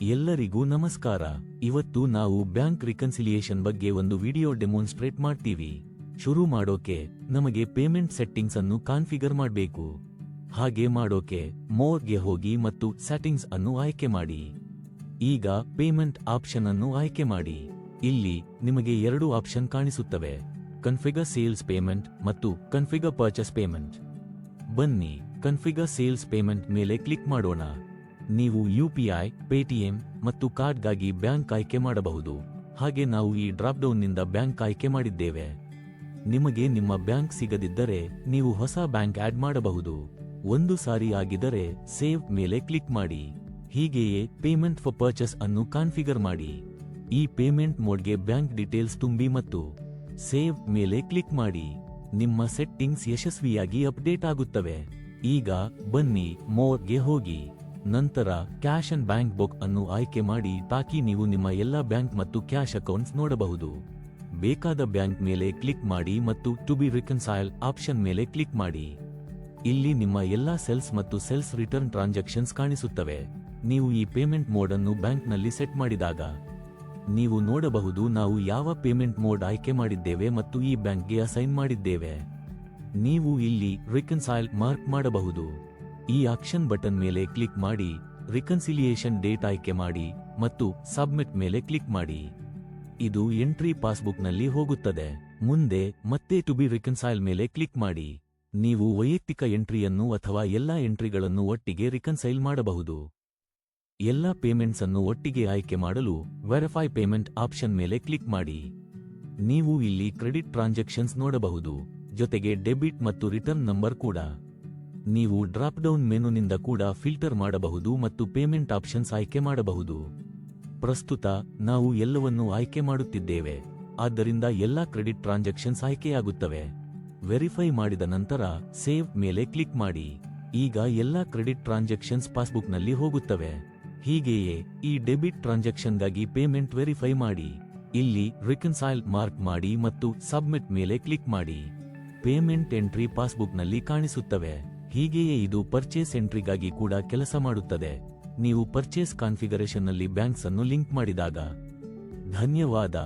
ಎಲ್ಲರಿಗೂ ನಮಸ್ಕಾರ. ಇವತ್ತು ನಾವು ಬ್ಯಾಂಕ್ ರಿಕನ್ಸಿಲಿಯೇಷನ್ ಬಗ್ಗೆ ಒಂದು ವಿಡಿಯೋ ಡೆಮೋನ್ಸ್ಟ್ರೇಟ್ ಮಾಡ್ತೀವಿ. ಶುರು ಮಾಡೋಕೆ ನಮಗೆ ಪೇಮೆಂಟ್ ಸೆಟ್ಟಿಂಗ್ಸ್ ಅನ್ನು ಕಾನ್ಫಿಗರ್ ಮಾಡಬೇಕು. ಹಾಗೆ ಮಾಡೋಕೆ ಮೋರ್ಗೆ ಹೋಗಿ ಮತ್ತು ಸೆಟ್ಟಿಂಗ್ಸ್ ಅನ್ನು ಆಯ್ಕೆ ಮಾಡಿ. ಈಗ ಪೇಮೆಂಟ್ ಆಪ್ಷನ್ ಅನ್ನು ಆಯ್ಕೆ ಮಾಡಿ. ಇಲ್ಲಿ ನಿಮಗೆ ಎರಡು ಆಪ್ಷನ್ ಕಾಣಿಸುತ್ತವೆ, ಕನ್ಫಿಗರ್ ಸೇಲ್ಸ್ ಪೇಮೆಂಟ್ ಮತ್ತು ಕನ್ಫಿಗರ್ ಪರ್ಚೇಸ್ ಪೇಮೆಂಟ್. ಬನ್ನಿ ಕನ್ಫಿಗರ್ ಸೇಲ್ಸ್ ಪೇಮೆಂಟ್ ಮೇಲೆ ಕ್ಲಿಕ್ ಮಾಡೋಣ. ನೀವು UPI, ಪೇಟಿಎಂ ಮತ್ತು ಕಾರ್ಡ್ಗಾಗಿ ಬ್ಯಾಂಕ್ ಆಯ್ಕೆ ಮಾಡಬಹುದು. ಹಾಗೆ ನಾವು ಈ ಡ್ರಾಪ್ ಡೌನ್ನಿಂದ ಬ್ಯಾಂಕ್ ಆಯ್ಕೆ ಮಾಡಿದ್ದೇವೆ. ನಿಮಗೆ ನಿಮ್ಮ ಬ್ಯಾಂಕ್ ಸಿಗದಿದ್ದರೆ ನೀವು ಹೊಸ ಬ್ಯಾಂಕ್ ಆಡ್ ಮಾಡಬಹುದು. ಒಂದು ಸಾರಿ ಆಗಿದ್ದರೆ ಸೇವ್ ಮೇಲೆ ಕ್ಲಿಕ್ ಮಾಡಿ. ಹೀಗೆಯೇ ಪೇಮೆಂಟ್ ಫಾರ್ ಪರ್ಚೇಸ್ ಅನ್ನು ಕಾನ್ಫಿಗರ್ ಮಾಡಿ. ಈ ಪೇಮೆಂಟ್ ಮೋಡ್ಗೆ ಬ್ಯಾಂಕ್ ಡೀಟೇಲ್ಸ್ ತುಂಬಿ ಮತ್ತು ಸೇವ್ ಮೇಲೆ ಕ್ಲಿಕ್ ಮಾಡಿ. ನಿಮ್ಮ ಸೆಟ್ಟಿಂಗ್ಸ್ ಯಶಸ್ವಿಯಾಗಿ ಅಪ್ಡೇಟ್ ಆಗುತ್ತವೆ. ಈಗ ಬನ್ನಿ ಮೋರ್ಗೆ ಹೋಗಿ. ನಂತರ ಕ್ಯಾಶ್ ಅಂಡ್ ಬ್ಯಾಂಕ್ ಬುಕ್ ಅನ್ನು ಆಯ್ಕೆ ಮಾಡಿ ತಾಕಿ ನೀವು ನಿಮ್ಮ ಎಲ್ಲ ಬ್ಯಾಂಕ್ ಮತ್ತು ಕ್ಯಾಶ್ ಅಕೌಂಟ್ಸ್ ನೋಡಬಹುದು. ಬೇಕಾದ ಬ್ಯಾಂಕ್ ಮೇಲೆ ಕ್ಲಿಕ್ ಮಾಡಿ ಮತ್ತು ಟು ಬಿ ರಿಕನ್ಸೈಲ್ ಆಪ್ಷನ್ ಮೇಲೆ ಕ್ಲಿಕ್ ಮಾಡಿ. ಇಲ್ಲಿ ನಿಮ್ಮ ಎಲ್ಲಾ ಸೆಲ್ಸ್ ಮತ್ತು ಸೆಲ್ಸ್ ರಿಟರ್ನ್ ಟ್ರಾನ್ಸಾಕ್ಷನ್ಸ್ ಕಾಣಿಸುತ್ತವೆ. ನೀವು ಈ ಪೇಮೆಂಟ್ ಮೋಡ್ ಅನ್ನು ಬ್ಯಾಂಕ್ನಲ್ಲಿ ಸೆಟ್ ಮಾಡಿದಾಗ ನೀವು ನೋಡಬಹುದು ನಾವು ಯಾವ ಪೇಮೆಂಟ್ ಮೋಡ್ ಆಯ್ಕೆ ಮಾಡಿದ್ದೇವೆ ಮತ್ತು ಈ ಬ್ಯಾಂಕ್ಗೆ ಅಸೈನ್ ಮಾಡಿದ್ದೇವೆ. ನೀವು ಇಲ್ಲಿ ರಿಕನ್ಸೈಲ್ ಮಾರ್ಕ್ ಮಾಡಬಹುದು. ಈ ಆಕ್ಷನ್ ಬಟನ್ ಮೇಲೆ ಕ್ಲಿಕ್ ಮಾಡಿ, ರಿಕನ್ಸಿಲಿಯೇಷನ್ ಡೇಟ್ ಆಯ್ಕೆ ಮಾಡಿ ಮತ್ತು ಸಬ್ಮಿಟ್ ಮೇಲೆ ಕ್ಲಿಕ್ ಮಾಡಿ. ಇದು ಎಂಟ್ರಿ ಪಾಸ್ಬುಕ್ನಲ್ಲಿ ಹೋಗುತ್ತದೆ. ಮುಂದೆ ಮತ್ತೆ ಟು ಬಿ ರಿಕನ್ಸೈಲ್ ಮೇಲೆ ಕ್ಲಿಕ್ ಮಾಡಿ. ನೀವು ವೈಯಕ್ತಿಕ ಎಂಟ್ರಿಯನ್ನು ಅಥವಾ ಎಲ್ಲಾ ಎಂಟ್ರಿಗಳನ್ನು ಒಟ್ಟಿಗೆ ರಿಕನ್ಸೈಲ್ ಮಾಡಬಹುದು. ಎಲ್ಲಾ ಪೇಮೆಂಟ್ಸ್ ಅನ್ನು ಒಟ್ಟಿಗೆ ಆಯ್ಕೆ ಮಾಡಲು ವೆರಿಫೈ ಪೇಮೆಂಟ್ ಆಪ್ಷನ್ ಮೇಲೆ ಕ್ಲಿಕ್ ಮಾಡಿ. ನೀವು ಇಲ್ಲಿ ಕ್ರೆಡಿಟ್ ಟ್ರಾನ್ಸಾಕ್ಷನ್ಸ್ ನೋಡಬಹುದು, ಜೊತೆಗೆ ಡೆಬಿಟ್ ಮತ್ತು ರಿಟರ್ನ್ ನಂಬರ್ ಕೂಡ. ನೀವು ಡ್ರಾಪ್ ಡೌನ್ ಮೆನುನಿಂದ ಕೂಡ ಫಿಲ್ಟರ್ ಮಾಡಬಹುದು ಮತ್ತು ಪೇಮೆಂಟ್ ಆಪ್ಷನ್ಸ್ ಆಯ್ಕೆ ಮಾಡಬಹುದು. ಪ್ರಸ್ತುತ ನಾವು ಎಲ್ಲವನ್ನೂ ಆಯ್ಕೆ ಮಾಡುತ್ತಿದ್ದೇವೆ, ಆದ್ದರಿಂದ ಎಲ್ಲಾ ಕ್ರೆಡಿಟ್ ಟ್ರಾನ್ಸಾಕ್ಷನ್ಸ್ ಆಯ್ಕೆಯಾಗುತ್ತವೆ. ವೆರಿಫೈ ಮಾಡಿದ ನಂತರ ಸೇವ್ ಮೇಲೆ ಕ್ಲಿಕ್ ಮಾಡಿ. ಈಗ ಎಲ್ಲಾ ಕ್ರೆಡಿಟ್ ಟ್ರಾನ್ಸಾಕ್ಷನ್ಸ್ ಪಾಸ್ಬುಕ್ನಲ್ಲಿ ಹೋಗುತ್ತವೆ. ಹೀಗೆಯೇ ಈ ಡೆಬಿಟ್ ಟ್ರಾನ್ಸಾಕ್ಷನ್ಗಾಗಿ ಪೇಮೆಂಟ್ ವೆರಿಫೈ ಮಾಡಿ. ಇಲ್ಲಿ ರಿಕನ್ಸೈಲ್ ಮಾರ್ಕ್ ಮಾಡಿ ಮತ್ತು ಸಬ್ಮಿಟ್ ಮೇಲೆ ಕ್ಲಿಕ್ ಮಾಡಿ. ಪೇಮೆಂಟ್ ಎಂಟ್ರಿ ಪಾಸ್ಬುಕ್ನಲ್ಲಿ ಕಾಣಿಸುತ್ತವೆ. ಹೀಗೆಯೇ ಇದು ಪರ್ಚೇಸ್ ಎಂಟ್ರಿಗಾಗಿ ಕೂಡ ಕೆಲಸ ಮಾಡುತ್ತದೆ. ನೀವು ಪರ್ಚೇಸ್ ಕಾನ್ಫಿಗರೇಷನ್ನಲ್ಲಿ ಬ್ಯಾಂಕ್ಸ್ ಅನ್ನು ಲಿಂಕ್ ಮಾಡಿದಾಗ. ಧನ್ಯವಾದ.